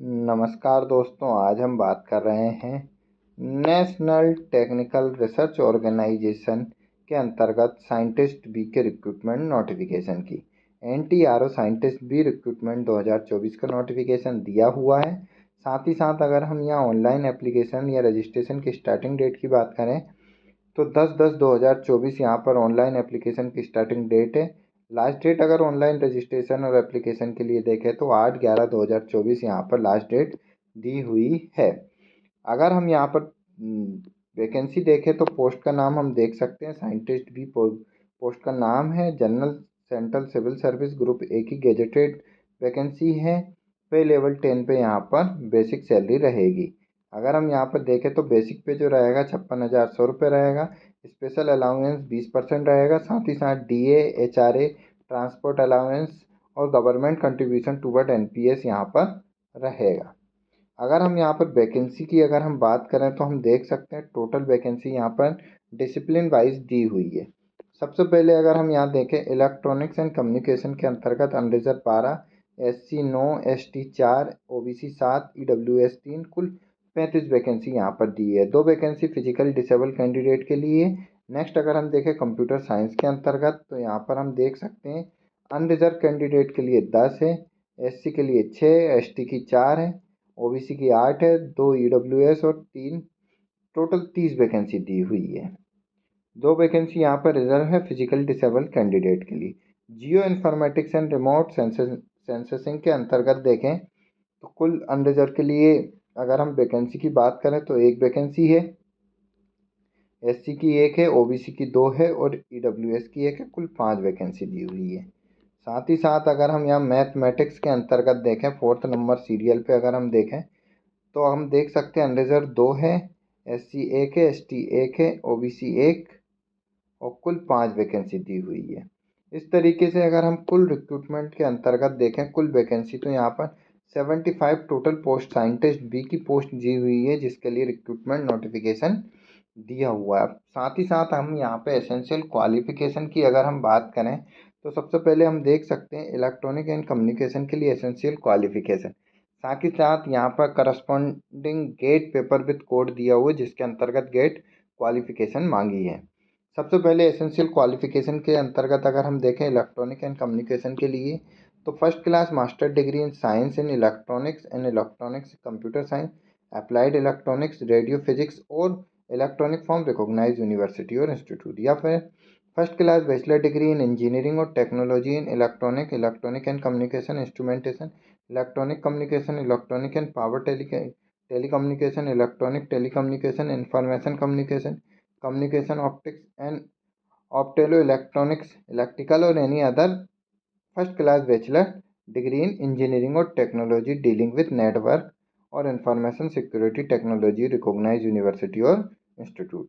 नमस्कार दोस्तों, आज हम बात कर रहे हैं नेशनल टेक्निकल रिसर्च ऑर्गेनाइजेशन के अंतर्गत साइंटिस्ट बी के रिक्रूटमेंट नोटिफिकेशन की। एनटीआरओ साइंटिस्ट बी रिक्रूटमेंट 2024 का नोटिफिकेशन दिया हुआ है। साथ ही साथ अगर हम यहाँ ऑनलाइन एप्लीकेशन या रजिस्ट्रेशन की स्टार्टिंग डेट की बात करें तो 10/10/2024 यहाँ पर ऑनलाइन एप्लीकेशन की स्टार्टिंग डेट है। लास्ट डेट अगर ऑनलाइन रजिस्ट्रेशन और एप्लीकेशन के लिए देखें तो 8/11/2024 यहाँ पर लास्ट डेट दी हुई है। अगर हम यहाँ पर वैकेंसी देखें तो पोस्ट का नाम हम देख सकते हैं, साइंटिस्ट भी पोस्ट का नाम है। General central civil service group A की गेजेटेड वैकेंसी है। पे लेवल 10 पे यहाँ पर बेसिक सैलरी रहेगी। अगर हम यहाँ पर देखें तो बेसिक पे जो रहेगा 56,100 रुपये रहेगा। स्पेशल अलाउंस 20% रहेगा। साथ ही साथ डीए, एचआरए, ट्रांसपोर्ट अलाउंस और गवर्नमेंट कंट्रीब्यूशन टूवर्ड एनपीएस यहाँ पर रहेगा। अगर हम यहाँ पर वैकेंसी की अगर हम बात करें तो हम देख सकते हैं टोटल वैकेंसी यहाँ पर डिसिप्लिन वाइज दी हुई है। सबसे पहले अगर हम यहाँ देखें इलेक्ट्रॉनिक्स एंड कम्युनिकेशन के अंतर्गत unreserved 12, SC 9, ST 4, OBC 7, EWS 3, कुल 35 वैकेंसी यहाँ पर दी है। 2 वैकेंसी फिजिकल डिसेबल कैंडिडेट के लिए। नेक्स्ट अगर हम देखें कंप्यूटर साइंस के अंतर्गत तो यहाँ पर हम देख सकते हैं अनरिजर्व कैंडिडेट के लिए 10 है, एससी के लिए 6, एसटी की 4 है, ओबीसी की 8 है, 2 ईडब्ल्यूएस और 3, टोटल 30 वैकेंसी दी हुई है। 2 वैकेंसी यहाँ पर रिजर्व है फिजिकल डिसेबल कैंडिडेट के लिए। जियो इन्फॉर्मेटिक्स एंड रिमोट सेंसिंग के अंतर्गत देखें तो कुल अनरिजर्व के लिए अगर हम वैकेंसी की बात करें तो 1 वैकेंसी है, एससी की 1 है, ओबीसी की 2 है और ईडब्ल्यूएस की 1 है। कुल 5 वैकेंसी दी हुई है। साथ ही साथ अगर हम यहाँ मैथमेटिक्स के अंतर्गत देखें 4th नंबर सीरियल पे अगर हम देखें तो हम देख सकते हैं अनरिजर्व 2 है, एससी 1 है, एसटी 1 है, ओबीसी 1 और कुल 5 वैकेंसी दी हुई है। इस तरीके से अगर हम कुल रिक्रूटमेंट के अंतर्गत देखें कुल वैकेंसी तो यहाँ पर 75 टोटल पोस्ट साइंटिस्ट बी की पोस्ट दी हुई है, जिसके लिए रिक्रूटमेंट नोटिफिकेशन दिया हुआ है। साथ ही साथ हम यहाँ पे एसेंशियल क्वालिफिकेशन की अगर हम बात करें तो सबसे पहले हम देख सकते हैं इलेक्ट्रॉनिक एंड कम्युनिकेशन के लिए एसेंशियल क्वालिफिकेशन। साथ ही साथ यहाँ पर corresponding gate paper with code दिया हुआ है, जिसके अंतर्गत गेट क्वालिफिकेशन मांगी है। सबसे पहले एसेंशियल क्वालिफिकेशन के अंतर्गत अगर हम देखें इलेक्ट्रॉनिक एंड कम्युनिकेशन के लिए तो first class master degree in science in electronics computer science, applied electronics, radio physics और इलेक्ट्रॉनिक फ्रॉम रिकॉग्नाइज यूनिवर्सिटी और इंस्टीट्यूट, या फिर first class bachelor degree in engineering और technology in electronic and communication instrumentation, electronic communication, electronic and power telecommunication, electronic telecommunication, information communication, communication optics and opto electronics, electrical और any other first class bachelor degree in engineering और technology dealing with network और information security technology recognise university और institute.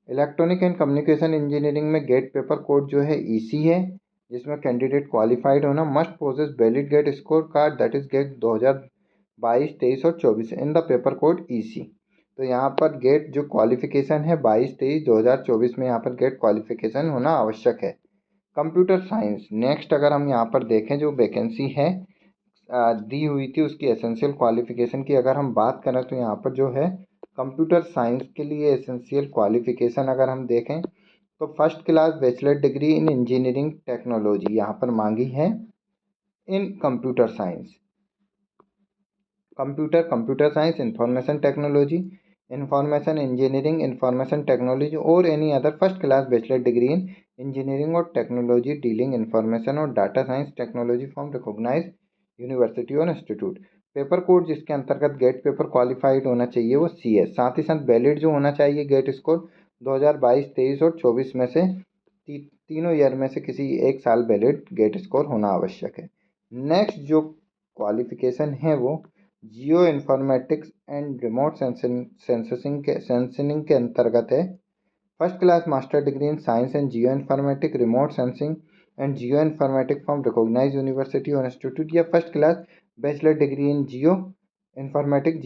Electronic and communication engineering में GATE paper code जो है EC है, जिसमें candidate qualified होना must possess valid GATE score card that is GATE 2022, 23 और 24 in the paper code EC. तो यहाँ पर गेट जो क्वालिफिकेशन है 22, 23, 2024 में यहाँ पर गेट क्वालिफिकेशन होना आवश्यक है। कंप्यूटर साइंस नेक्स्ट अगर हम यहाँ पर देखें जो वैकेंसी है दी हुई थी उसकी एसेंशियल क्वालिफिकेशन की अगर हम बात करें तो यहाँ पर जो है कंप्यूटर साइंस के लिए एसेंशियल क्वालिफिकेशन अगर हम देखें तो first class bachelor degree in engineering technology यहाँ पर मांगी है in computer science, computer science, information technology, information engineering, information technology और any other first class bachelor degree in engineering और टेक्नोलॉजी डीलिंग इंफॉर्मेशन और data science technology from recognise university और institute. Paper code जिसके अंतर्गत gate paper qualified होना चाहिए वो सी है। साथ ही साथ वैलिड जो होना चाहिए गेट स्कोर 2022, 23 और 24 में से तीनों ईयर में से किसी एक साल वैलिड गेट स्कोर होना आवश्यक है। नेक्स्ट जो क्वालिफिकेशन है वो geo informatics and remote sensing के अंतर्गत है। First class master degree in science and geo informatic remote sensing and geo informatic from recognise university और इंस्टीट्यूट, या first class bachelor degree in geo informatic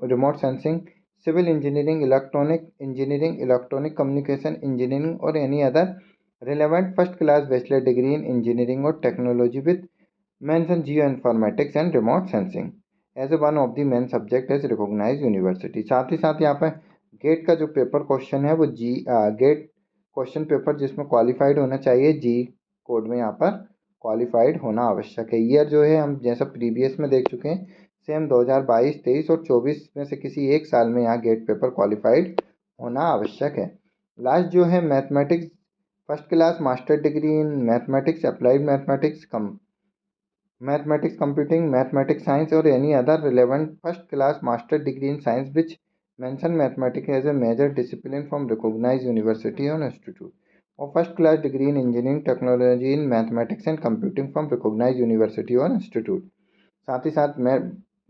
remote sensing, civil engineering, electronic communication engineering और any other relevant first class bachelor degree in engineering और technology with mention geo informatics and remote sensing. As a one of the main subject as recognise university. साथ ही साथ यहाँ पर gate का जो paper question है वो गेट क्वेश्चन पेपर जिसमें क्वालिफाइड होना चाहिए, जी कोड में यहाँ पर क्वालिफाइड होना आवश्यक है। ईयर जो है हम जैसा प्रीवियस में देख चुके हैं, सेम 2022, 23 और 24 में से किसी एक साल में यहाँ गेट पेपर क्वालिफाइड होना आवश्यक है। लास्ट जो है mathematics first class master degree in mathematics, applied mathematics, mathematics computing, mathematics science और any other relevant first class master degree in science which mention mathematics as a major discipline from recognized university or institute, or first class degree in engineering technology in mathematics and computing from recognized university or institute। साथ ही साथ मैं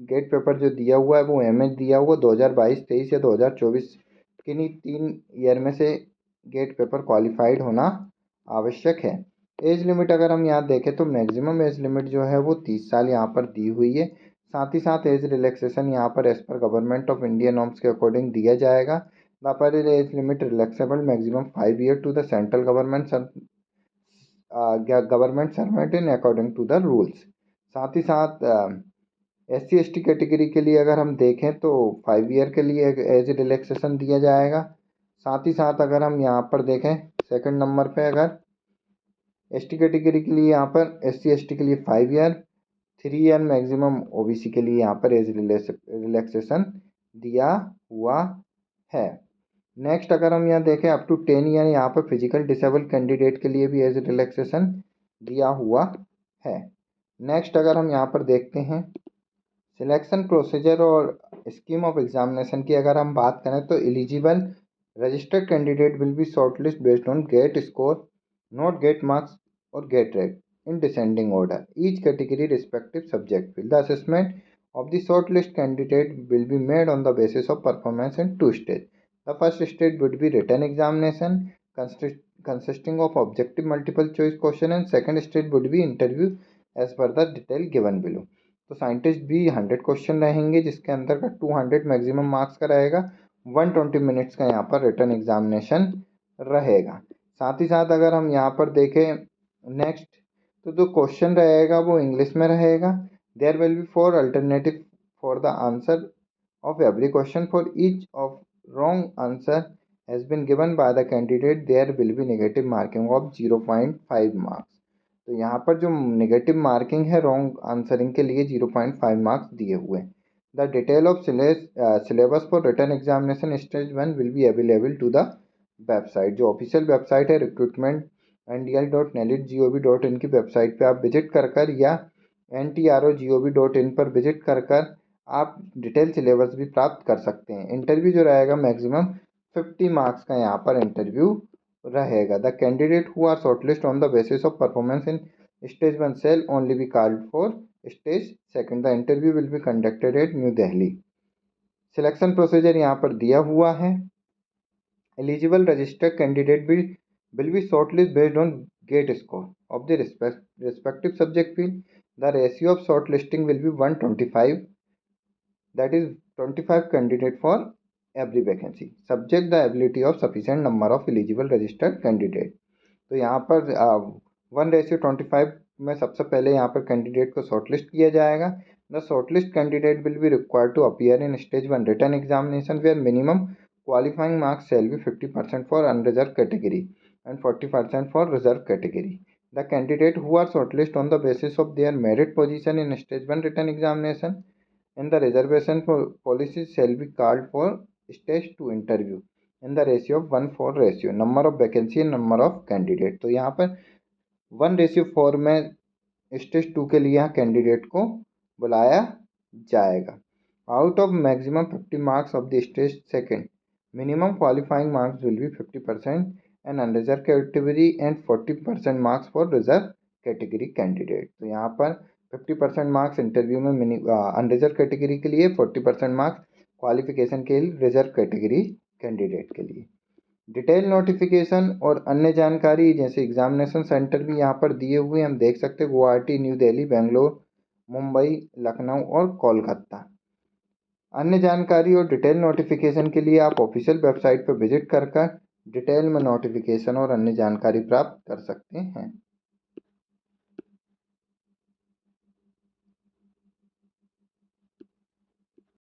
gate paper जो दिया हुआ है वो MH दिया हुआ 2022, 23 या 2024 किन्हीं 3 ईयर में से गेट पेपर क्वालिफाइड होना आवश्यक है। एज लिमिट अगर हम यहाँ देखें तो मैक्सिमम एज लिमिट जो है वो 30 साल यहाँ पर दी हुई है। साथ ही साथ एज रिलैक्सेशन यहाँ पर एज पर गवर्नमेंट ऑफ इंडिया नॉर्म्स के अकॉर्डिंग दिया जाएगा। The upper age limit relaxable maximum 5 year to the central government servant in according to the rules. साथ ही साथ SC/ST कैटेगरी के लिए अगर हम देखें तो 5 ईयर के लिए एज रिलैक्सेशन दिया जाएगा। साथ ही साथ अगर हम यहाँ पर देखें सेकंड नंबर पे अगर ST कैटेगरी के लिए यहाँ पर SC/ST के लिए 5 ईयर, 3 ईयर मैक्सिमम OBC के लिए यहाँ पर एज रिलैक्सेशन दिया हुआ है। नेक्स्ट अगर हम यहाँ देखें अप टू 10 ईयर यहाँ पर फिजिकल डिसेबल कैंडिडेट के लिए भी एज रिलैक्सेशन दिया हुआ है। नेक्स्ट अगर हम यहाँ पर देखते हैं सिलेक्शन प्रोसीजर और स्कीम ऑफ एग्जामिनेशन की अगर हम बात करें तो eligible registered candidate will be shortlist based on GATE score, not GATE marks और GATE rank in descending order. Each category respective subject field. The assessment of the shortlist candidate will be made on the basis of performance in 2 stages. The first stage would be written examination consisting of objective multiple choice question and second stage would be interview as per the detail given below. तो scientist भी 100 question रहेंगे जिसके अंदर का 200 maximum marks का रहेगा, 120 minutes का यहाँ पर रिटर्न एग्जामिनेशन रहेगा। साथ ही साथ अगर हम यहाँ पर देखें नेक्स्ट तो जो क्वेश्चन रहेगा वो इंग्लिश में रहेगा। There will be 4 alternative for the answer of every question for each of wrong answer has been given by the candidate there will be negative marking of 0.5 marks. तो यहाँ पर जो नेगेटिव मार्किंग है wrong answering के लिए 0.5 marks दिए हुए हैं। The detail of syllabus for written examination stage 1 will be available to the website. जो ऑफिशियल वेबसाइट है रिक्रूटमेंट ndl.nalid.gov.in की वेबसाइट पे आप विजिट कर या ntro.gov.in पर विजिट कर आप डिटेल सिलेबस भी प्राप्त कर सकते हैं। इंटरव्यू जो रहेगा मैक्सिमम 50 मार्क्स का यहाँ पर इंटरव्यू रहेगा। The candidate who are shortlist on the basis of performance in stage 1 shall only be called for stage 2। The interview will be conducted at New Delhi. Selection procedure यहाँ पर दिया हुआ है। Eligible registered candidate will be shortlisted based on GATE score of the respective subject field. The ratio of shortlisting will be 125, that is 25 candidate for every vacancy, subject the ability of sufficient number of eligible registered candidate। तो यहाँ पर 1:25 में सबसे पहले यहाँ पर candidate को shortlist किया जाएगा। The shortlist candidate will be required to appear in stage 1 written examination where minimum qualifying marks shall be 50% for unreserved category and 40% for reserved category. The candidate who are shortlisted on the basis of their merit position in stage 1 written examination and the reservation policy shall be called for stage 2 interview in the ratio of 1:4 ratio, number of vacancy and number of candidate। तो यहाँ पर 1:4 में stage 2 के लिए यहाँ candidate को बुलाया जाएगा। Out of maximum 50 marks of the stage 2 minimum qualifying marks will be 50% and unreserved category and 40% marks for reserve category candidate। तो यहाँ पर 50% मार्क्स इंटरव्यू में अनरिजर्व कैटेगरी के लिए, 40% मार्क्स क्वालिफिकेशन के लिए रिजर्व कैटेगरी कैंडिडेट के लिए। डिटेल नोटिफिकेशन और अन्य जानकारी जैसे एग्जामिनेशन सेंटर भी यहाँ पर दिए हुए हम देख सकते हैं, गुवाहाटी, न्यू दिल्ली, बेंगलोर, मुंबई, लखनऊ और कोलकाता। अन्य जानकारी और डिटेल नोटिफिकेशन के लिए आप ऑफिशियल वेबसाइट पर विजिट कर डिटेल में नोटिफिकेशन और अन्य जानकारी प्राप्त कर सकते हैं।